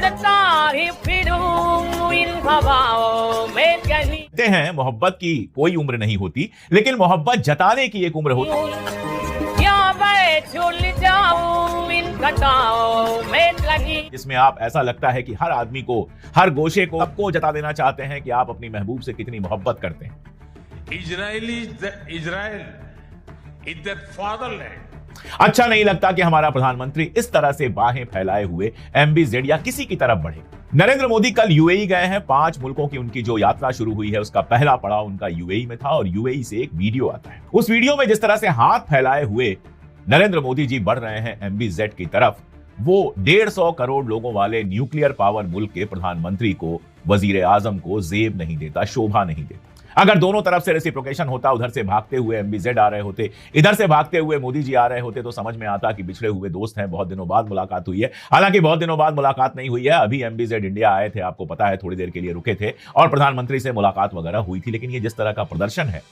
उड़ता ही फिरूं इन हवाओं में कहीं। कहते हैं मोहब्बत की कोई उम्र नहीं होती, लेकिन मोहब्बत जताने की एक उम्र होती या मैं झूल जाऊं इन घटाओं में कहीं। जिसमें आप ऐसा लगता है कि हर आदमी को, हर गोशे को सबको जता देना चाहते हैं कि आप अपनी महबूब से कितनी मोहब्बत करते हैं। Israel is their fatherland. अच्छा नहीं लगता कि हमारा प्रधानमंत्री इस तरह से बाहें फैलाए हुए MBZ या किसी की तरफ बढ़े। नरेंद्र मोदी कल यूएई गए हैं। 5 मुल्कों की उनकी जो यात्रा शुरू हुई है उसका पहला पड़ाव उनका यूएई में था और यूएई से एक वीडियो आता है। उस वीडियो में जिस तरह से हाथ फैलाए हुए नरेंद्र मोदी जी बढ़ रहे हैं MBZ की तरफ, वो 150 करोड़ लोगों वाले न्यूक्लियर पावर मुल्क के प्रधानमंत्री को, वजीर आजम को जेब नहीं देता, शोभा नहीं देता। अगर दोनों तरफ से रेसिप्रोकेशन होता, उधर से भागते हुए MBZ आ रहे होते, इधर से भागते हुए मोदी जी आ रहे होते, तो समझ में आता कि बिछड़े हुए दोस्त हैं, बहुत दिनों बाद मुलाकात हुई है। हालांकि बहुत दिनों बाद मुलाकात नहीं हुई है, अभी MBZ इंडिया आए थे, आपको पता है, थोड़ी देर के लिए रुके थे और प्रधानमंत्री से मुलाकात वगैरह हुई थी। लेकिन ये जिस तरह का प्रदर्शन है,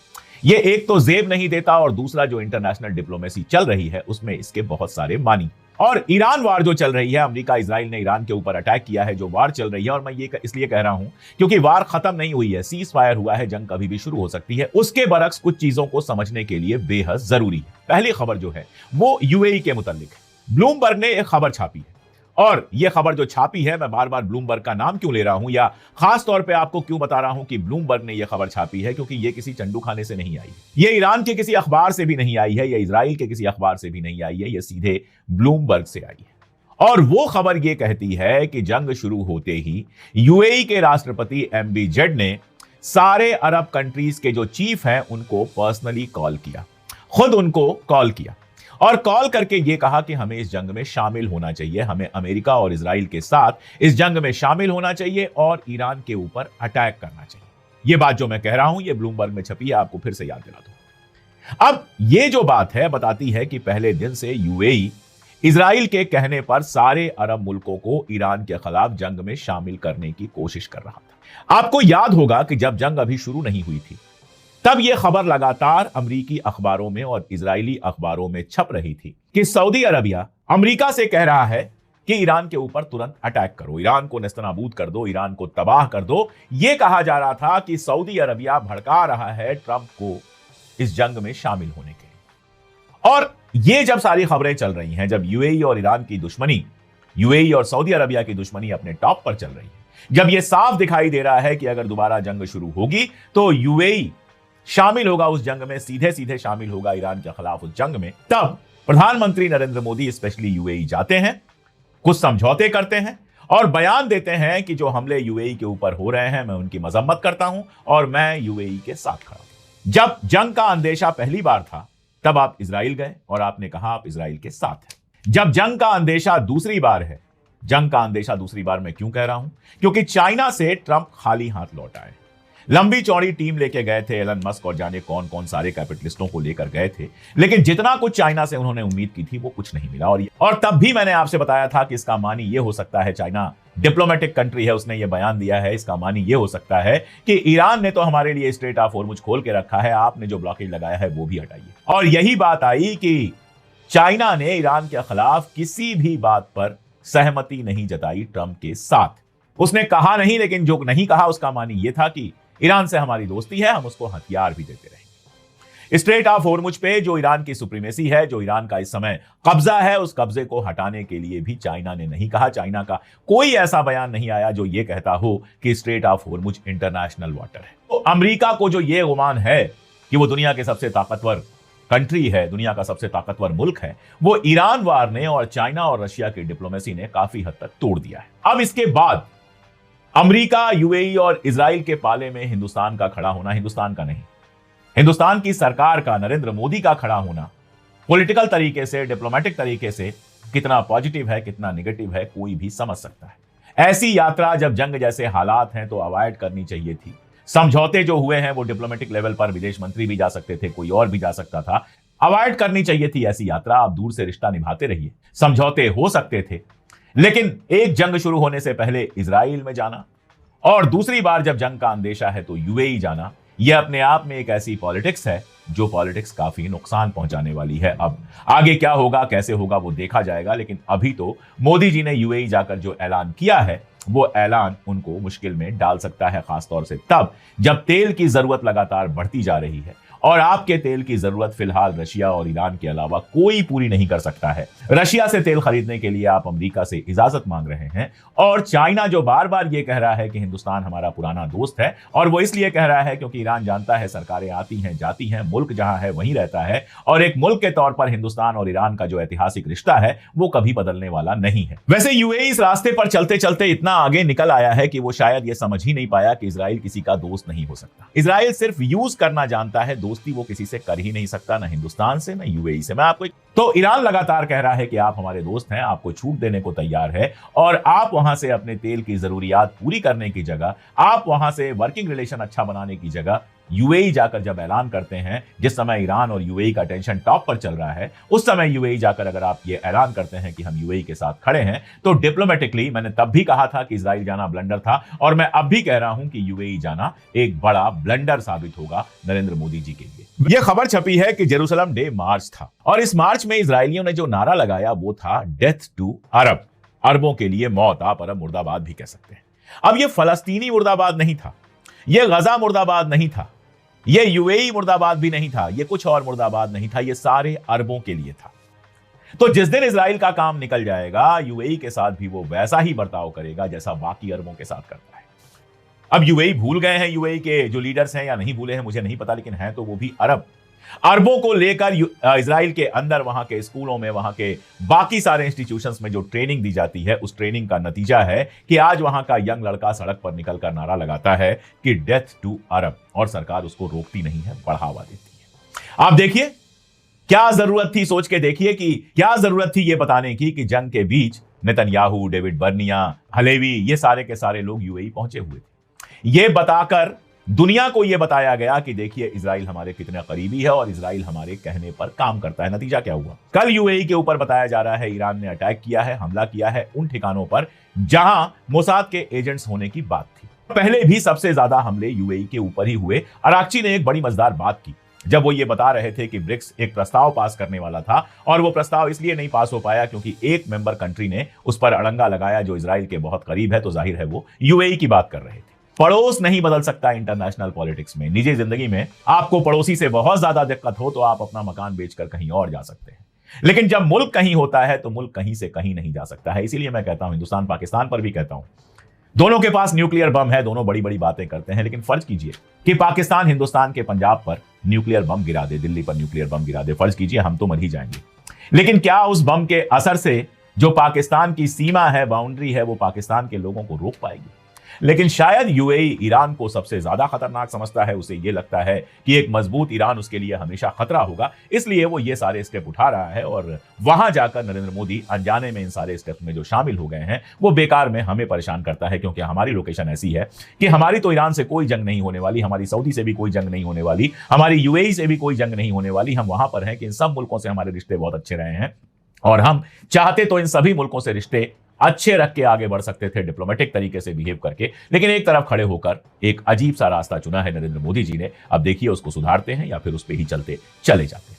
ये एक तो जेब नहीं देता और दूसरा जो इंटरनेशनल डिप्लोमेसी चल रही है उसमें इसके बहुत सारे मानी। और ईरान वार जो चल रही है, अमेरिका इजराइल ने ईरान के ऊपर अटैक किया है, जो वार चल रही है, और मैं ये इसलिए कह रहा हूं क्योंकि वार खत्म नहीं हुई है, सीज फायर हुआ है, जंग कभी भी शुरू हो सकती है। उसके बरक्स कुछ चीजों को समझने के लिए बेहद जरूरी है। पहली खबर जो है वो यूएई के मुतालिक है। ब्लूमबर्ग ने एक खबर छापी है और यह खबर जो छापी है, मैं बार बार ब्लूमबर्ग का नाम क्यों ले रहा हूं या खास तौर पे आपको क्यों बता रहा हूं कि ब्लूमबर्ग ने यह खबर छापी है, क्योंकि यह किसी चंडू खाने से नहीं आई है, यह ईरान के किसी अखबार से भी नहीं आई है, यह इजराइल के किसी अखबार से भी नहीं आई है, यह सीधे ब्लूमबर्ग से आई है। और वो खबर यह कहती है कि जंग शुरू होते ही यूएई के राष्ट्रपति MBZ ने सारे अरब कंट्रीज के जो चीफ हैं उनको पर्सनली कॉल किया, खुद उनको कॉल किया और कॉल करके ये कहा कि हमें इस जंग में शामिल होना चाहिए, हमें अमेरिका और इजराइल के साथ इस जंग में शामिल होना चाहिए और ईरान के ऊपर अटैक करना चाहिए। ये बात जो मैं कह रहा हूं ये ब्लूमबर्ग में छपी है, आपको फिर से याद दिला दूं। अब ये जो बात है बताती है कि पहले दिन से यूएई इजराइल के कहने पर सारे अरब मुल्कों को ईरान के खिलाफ जंग में शामिल करने की कोशिश कर रहा था। आपको याद होगा कि जब जंग अभी शुरू नहीं हुई थी तब यह खबर लगातार अमेरिकी अखबारों में और इजरायली अखबारों में छप रही थी कि सऊदी अरबिया अमेरिका से कह रहा है कि ईरान के ऊपर तुरंत अटैक करो, ईरान को नेस्तनाबूद कर दो, ईरान को तबाह कर दो। यह कहा जा रहा था कि सऊदी अरबिया भड़का रहा है ट्रंप को इस जंग में शामिल होने के लिए। और ये जब सारी खबरें चल रही हैं, जब यूएई और ईरान की दुश्मनी, यूएई और सऊदी अरबिया की दुश्मनी अपने टॉप पर चल रही है, जब यह साफ दिखाई दे रहा है कि अगर दोबारा जंग शुरू होगी तो यूएई शामिल होगा उस जंग में, सीधे सीधे शामिल होगा ईरान के खिलाफ उस जंग में, तब प्रधानमंत्री नरेंद्र मोदी स्पेशली यूएई जाते हैं, कुछ समझौते करते हैं और बयान देते हैं कि जो हमले यूएई के ऊपर हो रहे हैं मैं उनकी मजम्मत करता हूं और मैं यूएई के साथ खड़ा हूं। जब जंग का अंदेशा पहली बार था तब आप इजराइल गए और आपने कहा आप इजराइल के साथ हैं। जब जंग का अंदेशा दूसरी बार है, जंग का अंदेशा दूसरी बार मैं क्यों कह रहा हूं, क्योंकि चाइना से ट्रंप खाली हाथ लौट आए। लंबी चौड़ी टीम लेके गए थे, एलन मस्क और जाने कौन कौन सारे कैपिटलिस्टों को लेकर गए थे, लेकिन जितना कुछ चाइना से उन्होंने उम्मीद की थी वो कुछ नहीं मिला। और तब भी मैंने आपसे बताया था कि इसका मानी ये हो सकता है, चाइना डिप्लोमेटिक कंट्री है, उसने ये बयान दिया है, इसका मानी ये हो सकता है कि ईरान ने तो हमारे लिए स्ट्रेट ऑफ हॉर्मुज खोल के रखा है, आपने जो ब्लॉकेज लगाया है वो भी हटाइए। और यही बात आई कि चाइना ने ईरान के खिलाफ किसी भी बात पर सहमति नहीं जताई ट्रंप के साथ। उसने कहा नहीं, लेकिन जो नहीं कहा उसका मानी यह था कि ईरान से हमारी दोस्ती है, हम उसको हथियार भी देते रहेंगे। स्ट्रेट ऑफ हॉर्मुज पे जो ईरान की सुप्रीमेसी है, जो ईरान का इस समय कब्जा है, उस कब्जे को हटाने के लिए भी चाइना ने नहीं कहा। चाइना का कोई ऐसा बयान नहीं आया जो ये कहता हो कि straight of Hormuz international water है। तो अमेरिका को जो ये गुमान है कि वो दुनिया के सबसे ताकतवर कंट्री है, दुनिया का सबसे ताकतवर मुल्क है, वो ईरान वार ने और चाइना और रशिया की डिप्लोमेसी ने काफी हद तक तोड़ दिया है। अब इसके बाद अमेरिका, यूएई और इजराइल के पाले में हिंदुस्तान का खड़ा होना, हिंदुस्तान का नहीं, हिंदुस्तान की सरकार का, नरेंद्र मोदी का खड़ा होना पॉलिटिकल तरीके से, डिप्लोमेटिक तरीके से कितना पॉजिटिव है, कितना नेगेटिव है, कोई भी समझ सकता है। ऐसी यात्रा जब जंग जैसे हालात हैं तो अवॉइड करनी चाहिए थी। समझौते जो हुए हैं वो डिप्लोमेटिक लेवल पर विदेश मंत्री भी जा सकते थे, कोई और भी जा सकता था, अवॉइड करनी चाहिए थी ऐसी यात्रा। आप दूर से रिश्ता निभाते रहिए, समझौते हो सकते थे, लेकिन एक जंग शुरू होने से पहले इजराइल में जाना और दूसरी बार जब जंग का अंदेशा है तो यूएई जाना, यह अपने आप में एक ऐसी पॉलिटिक्स है जो पॉलिटिक्स काफी नुकसान पहुंचाने वाली है। अब आगे क्या होगा, कैसे होगा, वो देखा जाएगा, लेकिन अभी तो मोदी जी ने यूएई जाकर जो ऐलान किया है वो ऐलान उनको मुश्किल में डाल सकता है, खासतौर से तब जब तेल की जरूरत लगातार बढ़ती जा रही है और आपके तेल की जरूरत फिलहाल रशिया और ईरान के अलावा कोई पूरी नहीं कर सकता है। रशिया से तेल खरीदने के लिए आप अमेरिका से इजाजत मांग रहे हैं और चाइना जो बार बार ये कह रहा है कि हिंदुस्तान हमारा पुराना दोस्त है, और वो इसलिए कह रहा है क्योंकि ईरान जानता है सरकारें आती हैं जाती हैं, मुल्क जहां है वहीं रहता है, और एक मुल्क के तौर पर हिंदुस्तान और ईरान का जो ऐतिहासिक रिश्ता है वो कभी बदलने वाला नहीं है। वैसे यूएई इस रास्ते पर चलते चलते इतना आगे निकल आया है कि वो शायद ये समझ ही नहीं पाया कि इजराइल किसी का दोस्त नहीं हो सकता। इजराइल सिर्फ यूज करना जानता है, दोस्ती वो किसी से कर ही नहीं सकता, ना हिंदुस्तान से, ना यूएई से। मैं आपको तो ईरान लगातार कह रहा है कि आप हमारे दोस्त हैं, आपको छूट देने को तैयार है, और आप वहां से अपने तेल की जरूरियात पूरी करने की जगह, आप वहां से वर्किंग रिलेशन अच्छा बनाने की जगह यूएई जाकर जब ऐलान करते हैं, जिस समय ईरान और यूएई का टेंशन टॉप पर चल रहा है, उस समय यूएई जाकर अगर आप ये ऐलान करते हैं कि हम यूएई के साथ खड़े हैं, तो डिप्लोमेटिकली मैंने तब भी कहा था कि इजराइल जाना ब्लंडर था, और मैं अब भी कह रहा हूं कि यूएई जाना एक बड़ा ब्लंडर साबित होगा नरेंद्र मोदी जी के लिए। यह खबर छपी है कि जेरूसलम डे मार्च था, और इस मार्च में इजरायलियों ने जो नारा लगाया वो था डेथ टू अरब, अरबों के लिए मौत। आप अरब मुर्दाबाद भी कह सकते हैं। अब यह फलस्तीनी मुर्दाबाद नहीं था, यह गजा मुर्दाबाद नहीं था, ये यूएई मुर्दाबाद भी नहीं था, ये कुछ और मुर्दाबाद नहीं था, ये सारे अरबों के लिए था। तो जिस दिन इजराइल का काम निकल जाएगा, यूएई के साथ भी वो वैसा ही बर्ताव करेगा जैसा बाकी अरबों के साथ करता है। अब यूएई भूल गए हैं, यूएई के जो लीडर्स हैं या नहीं भूले हैं मुझे नहीं पता, लेकिन हैं तो वो भी अरब। अरबों को लेकर इजराइल के अंदर वहां के स्कूलों में, वहां के बाकी सारे इंस्टीट्यूशंस में जो ट्रेनिंग दी जाती है, उस ट्रेनिंग का नतीजा है कि आज वहां का यंग लड़का सड़क पर निकलकर नारा लगाता है कि डेथ टू अरब, और सरकार उसको रोकती नहीं है, बढ़ावा देती है। आप देखिए क्या जरूरत थी, सोच के देखिए कि क्या जरूरत थी ये बताने की कि जंग के बीच नेतन्याहू, डेविड बर्निया, हलेवी, ये सारे के सारे लोग यूएई पहुंचे हुए थे। ये बताकर दुनिया को यह बताया गया कि देखिए इजराइल हमारे कितने करीबी है और इजराइल हमारे कहने पर काम करता है। नतीजा क्या हुआ? कल यूएई के ऊपर बताया जा रहा है ईरान ने अटैक किया है, हमला किया है उन ठिकानों पर जहां मोसाद के एजेंट्स होने की बात थी। पहले भी सबसे ज्यादा हमले यूएई के ऊपर ही हुए। अराक्ची ने एक बड़ी मजेदार बात की जब वो ये बता रहे थे कि ब्रिक्स एक प्रस्ताव पास करने वाला था, और वो प्रस्ताव इसलिए नहीं पास हो पाया क्योंकि एक मेंबर कंट्री ने उस पर अड़ंगा लगाया जो इजराइल के बहुत करीब है, तो जाहिर है वो यूएई की बात कर रहे थे। पड़ोस नहीं बदल सकता इंटरनेशनल पॉलिटिक्स में। निजी जिंदगी में आपको पड़ोसी से बहुत ज्यादा दिक्कत हो तो आप अपना मकान बेचकर कहीं और जा सकते हैं, लेकिन जब मुल्क कहीं होता है तो मुल्क कहीं से कहीं नहीं जा सकता है। इसीलिए मैं कहता हूं, हिंदुस्तान पाकिस्तान पर भी कहता हूं, दोनों के पास न्यूक्लियर बम है, दोनों बड़ी बड़ी बातें करते हैं, लेकिन फर्ज कीजिए कि पाकिस्तान हिंदुस्तान के पंजाब पर न्यूक्लियर बम गिरा दे, दिल्ली पर न्यूक्लियर बम गिरा दे। फर्ज कीजिए हम तो मर ही जाएंगे, लेकिन क्या उस बम के असर से जो पाकिस्तान की सीमा है, बाउंड्री है, वो पाकिस्तान के लोगों को रोक पाएगी? लेकिन शायद यूएई ईरान को सबसे ज्यादा खतरनाक समझता है। उसे यह लगता है कि एक मजबूत ईरान उसके लिए हमेशा खतरा होगा, इसलिए वो ये सारे स्टेप उठा रहा है, और वहां जाकर नरेंद्र मोदी अनजाने में इन सारे स्टेप में जो शामिल हो गए हैं वो बेकार में हमें परेशान करता है, क्योंकि हमारी लोकेशन ऐसी है कि हमारी तो ईरान से कोई जंग नहीं होने वाली, हमारी सऊदी से भी कोई जंग नहीं होने वाली, हमारी यूएई से भी कोई जंग नहीं होने वाली। हम वहां पर हैं कि इन सब मुल्कों से हमारे रिश्ते बहुत अच्छे रहे हैं, और हम चाहते तो इन सभी मुल्कों से रिश्ते अच्छे रख के आगे बढ़ सकते थे, डिप्लोमेटिक तरीके से बिहेव करके, लेकिन एक तरफ खड़े होकर एक अजीब सा रास्ता चुना है नरेंद्र मोदी जी ने। अब देखिए उसको सुधारते हैं या फिर उस पर ही चलते चले जाते हैं।